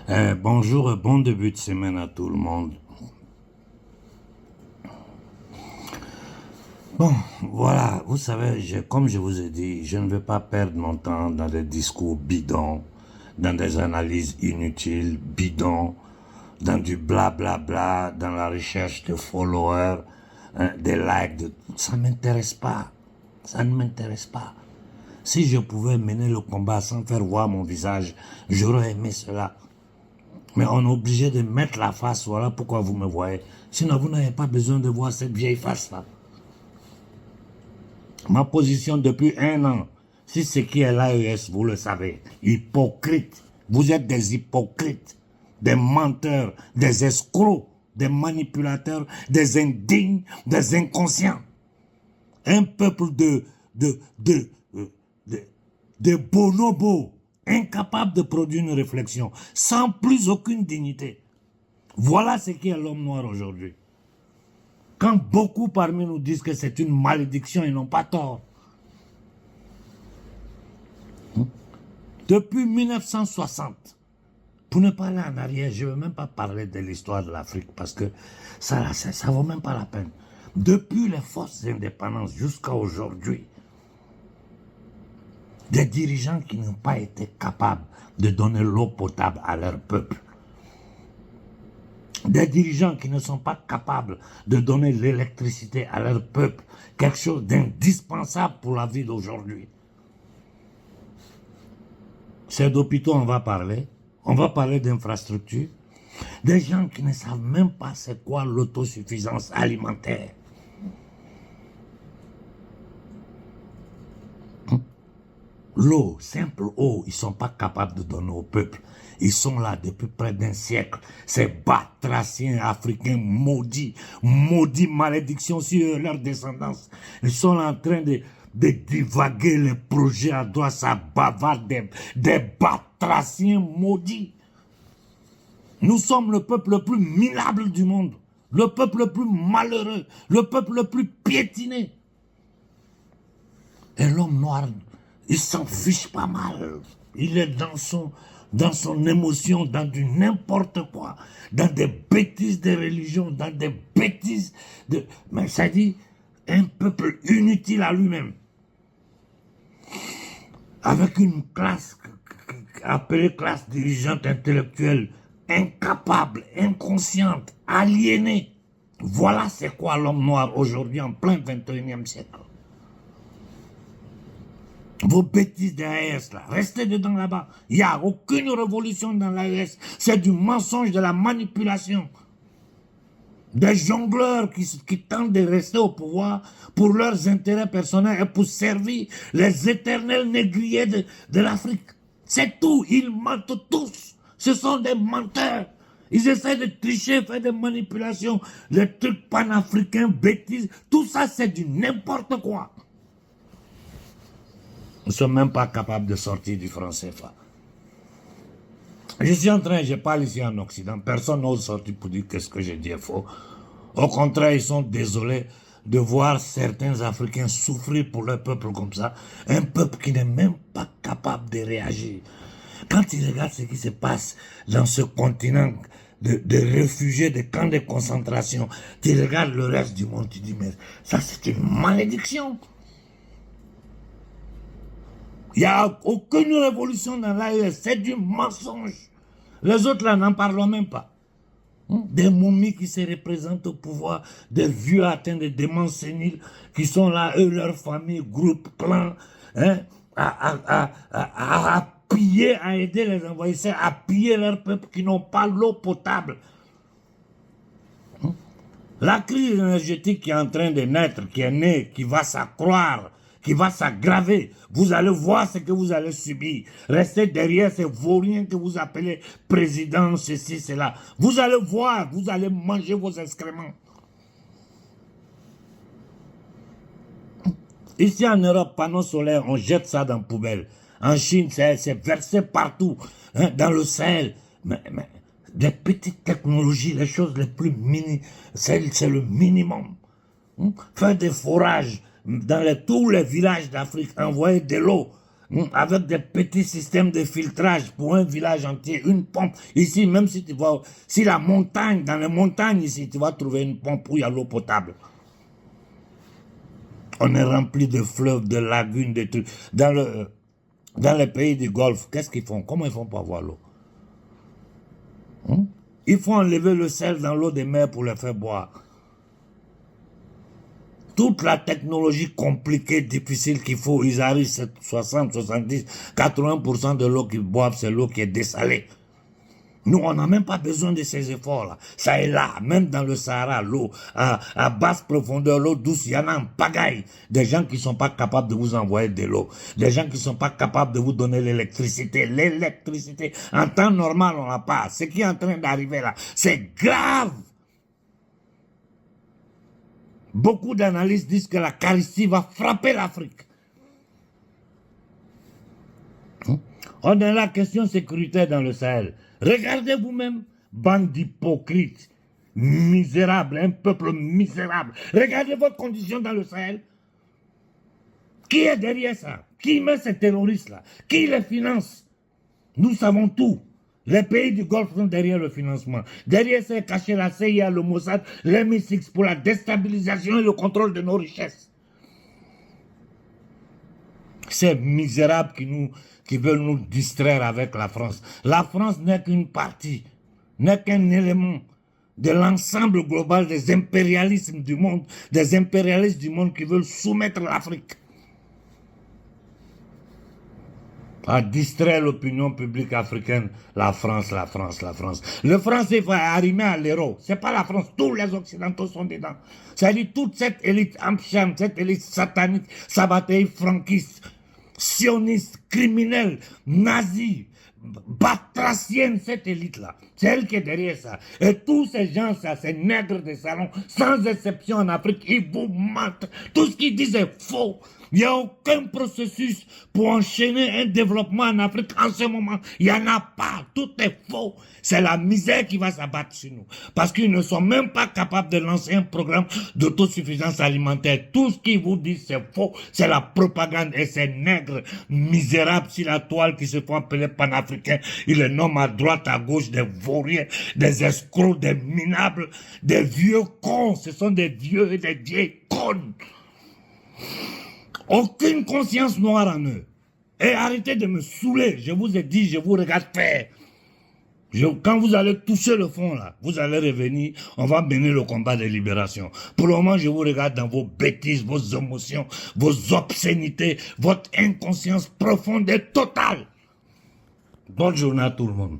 Bonjour et bon début de semaine à tout le monde. Bon, voilà, vous savez, comme je vous ai dit, je ne vais pas perdre mon temps dans des discours bidons, dans des analyses inutiles, bidons, dans du blablabla, dans la recherche de followers, hein, des likes. Ça ne m'intéresse pas. Ça ne m'intéresse pas. Si je pouvais mener le combat sans faire voir mon visage, j'aurais aimé cela. Mais on est obligé de mettre la face, voilà pourquoi vous me voyez. Sinon, vous n'avez pas besoin de voir cette vieille face-là. Ma position depuis 1 an, si ce qui est l'AES, vous le savez, hypocrite. Vous êtes des hypocrites, des menteurs, des escrocs, des manipulateurs, des indignes, des inconscients. Un peuple de bonobos, incapables de produire une réflexion, sans plus aucune dignité. Voilà ce qui est l'homme noir aujourd'hui. Quand beaucoup parmi nous disent que c'est une malédiction, ils n'ont pas tort. Depuis 1960, pour ne pas aller en arrière, je ne veux même pas parler de l'histoire de l'Afrique parce que ça ne vaut même pas la peine. Depuis les forces d'indépendance jusqu'à aujourd'hui, des dirigeants qui n'ont pas été capables de donner l'eau potable à leur peuple. Des dirigeants qui ne sont pas capables de donner l'électricité à leur peuple, quelque chose d'indispensable pour la vie d'aujourd'hui. C'est d'hôpitaux on va parler d'infrastructures, des gens qui ne savent même pas c'est quoi l'autosuffisance alimentaire. L'eau, simple eau, ils ne sont pas capables de donner au peuple. Ils sont là depuis près d'un siècle. Ces batraciens africains maudits, malédiction sur leur descendance. Ils sont là en train de divaguer les projets à droite, ça bavarde des batraciens maudits. Nous sommes le peuple le plus minable du monde, le peuple le plus malheureux, le peuple le plus piétiné. Et l'homme noir, il s'en fiche pas mal. Il est dans son émotion, dans du n'importe quoi, dans des bêtises de religion, dans des bêtises de... Mais ça dit, un peuple inutile à lui-même. Avec une classe appelée classe dirigeante intellectuelle, incapable, inconsciente, aliénée. Voilà c'est quoi l'homme noir aujourd'hui en plein 21e siècle. Vos bêtises de l'AES, là, restez dedans là-bas. Il n'y a aucune révolution dans l'AES. C'est du mensonge, de la manipulation. Des jongleurs qui tentent de rester au pouvoir pour leurs intérêts personnels et pour servir les éternels négriers de l'Afrique. C'est tout. Ils mentent tous. Ce sont des menteurs. Ils essaient de tricher, faire des manipulations, les trucs panafricains, bêtises. Tout ça, c'est du n'importe quoi. Nous ne sommes même pas capables de sortir du franc CFA. Je parle ici en Occident, personne n'ose sortir pour dire que ce que je dis est faux. Au contraire, ils sont désolés de voir certains Africains souffrir pour leur peuple comme ça. Un peuple qui n'est même pas capable de réagir. Quand ils regardent ce qui se passe dans ce continent de réfugiés, de camps de concentration, tu regardes le reste du monde, tu dis, mais ça c'est une malédiction. Il n'y a aucune révolution dans l'AES, c'est du mensonge. Les autres là, n'en parlons même pas. Des momies qui se représentent au pouvoir, des vieux atteints de démence sénile qui sont là, eux, leur famille, groupe, clan, hein, à piller, à aider les envahisseurs, à piller leur peuple qui n'ont pas l'eau potable. La crise énergétique qui est en train de naître, qui est née, qui va s'accroître, qui va s'aggraver. Vous allez voir ce que vous allez subir. Restez derrière ces vauriens que vous appelez président, ceci, cela. Vous allez voir, vous allez manger vos excréments. Ici en Europe, panneaux solaires, on jette ça dans la poubelle. En Chine, c'est versé partout, hein, dans le Sahel. Mais des petites technologies, les choses les plus mini, c'est le minimum. Faire des forages dans tous les villages d'Afrique, envoyer de l'eau avec des petits systèmes de filtrage pour un village entier, une pompe. Ici, même si tu vois, si la montagne, dans les montagnes ici, tu vas trouver une pompe où il y a l'eau potable. On est rempli de fleuves, de lagunes, de trucs. Dans les pays du Golfe, qu'est-ce qu'ils font? Comment ils font pour avoir l'eau? Il faut enlever le sel dans l'eau des mers pour le faire boire. Toute la technologie compliquée, difficile qu'il faut, ils arrivent 60, 70, 80% de l'eau qu'ils boivent, c'est l'eau qui est dessalée. Nous, on n'a même pas besoin de ces efforts-là. Ça est là, même dans le Sahara, l'eau, à basse profondeur, l'eau douce, il y en a en pagaille. Des gens qui ne sont pas capables de vous envoyer de l'eau. Des gens qui ne sont pas capables de vous donner l'électricité. L'électricité, en temps normal, on n'a pas. Ce qui est en train d'arriver là, c'est grave. Beaucoup d'analystes disent que la carestie va frapper l'Afrique. On a la question sécuritaire dans le Sahel. Regardez vous-même, bande d'hypocrites, misérables, un peuple misérable. Regardez votre condition dans le Sahel. Qui est derrière ça? Qui met ces terroristes-là? Qui les finance? Nous savons tout. Les pays du Golfe sont derrière le financement. Derrière, c'est caché la CIA, le Mossad, l'MI6 pour la déstabilisation et le contrôle de nos richesses. Ces misérables qui veulent nous distraire avec la France. La France n'est qu'une partie, n'est qu'un élément de l'ensemble global des impérialismes du monde, des impérialistes du monde qui veulent soumettre l'Afrique. À distraire l'opinion publique africaine, la France, la France, la France. Le français va arrimer à l'euro. C'est pas la France, tous les Occidentaux sont dedans. C'est-à-dire toute cette élite amcham, cette élite satanique, sabatéi, franquiste, sioniste, criminelle, nazie, batracienne, cette élite-là. C'est elle qui est derrière ça. Et tous ces gens-là, ces nègres de salon, sans exception en Afrique, ils vous mentent. Tout ce qu'ils disent est faux. Il n'y a aucun processus pour enchaîner un développement en Afrique en ce moment. Il n'y en a pas. Tout est faux. C'est la misère qui va s'abattre sur nous. Parce qu'ils ne sont même pas capables de lancer un programme d'autosuffisance alimentaire. Tout ce qu'ils vous disent, c'est faux. C'est la propagande et ces nègres misérables sur la toile qui se font appeler panafricains. Ils les nomment à droite, à gauche, des vauriens, des escrocs, des minables, des vieux cons. Ce sont des vieux et des vieilles connes. Aucune conscience noire en eux. Et arrêtez de me saouler. Je vous ai dit, je vous regarde faire. Quand vous allez toucher le fond là, vous allez revenir, on va mener le combat de libération. Pour le moment, je vous regarde dans vos bêtises, vos émotions, vos obscénités, votre inconscience profonde et totale. Bonne journée à tout le monde.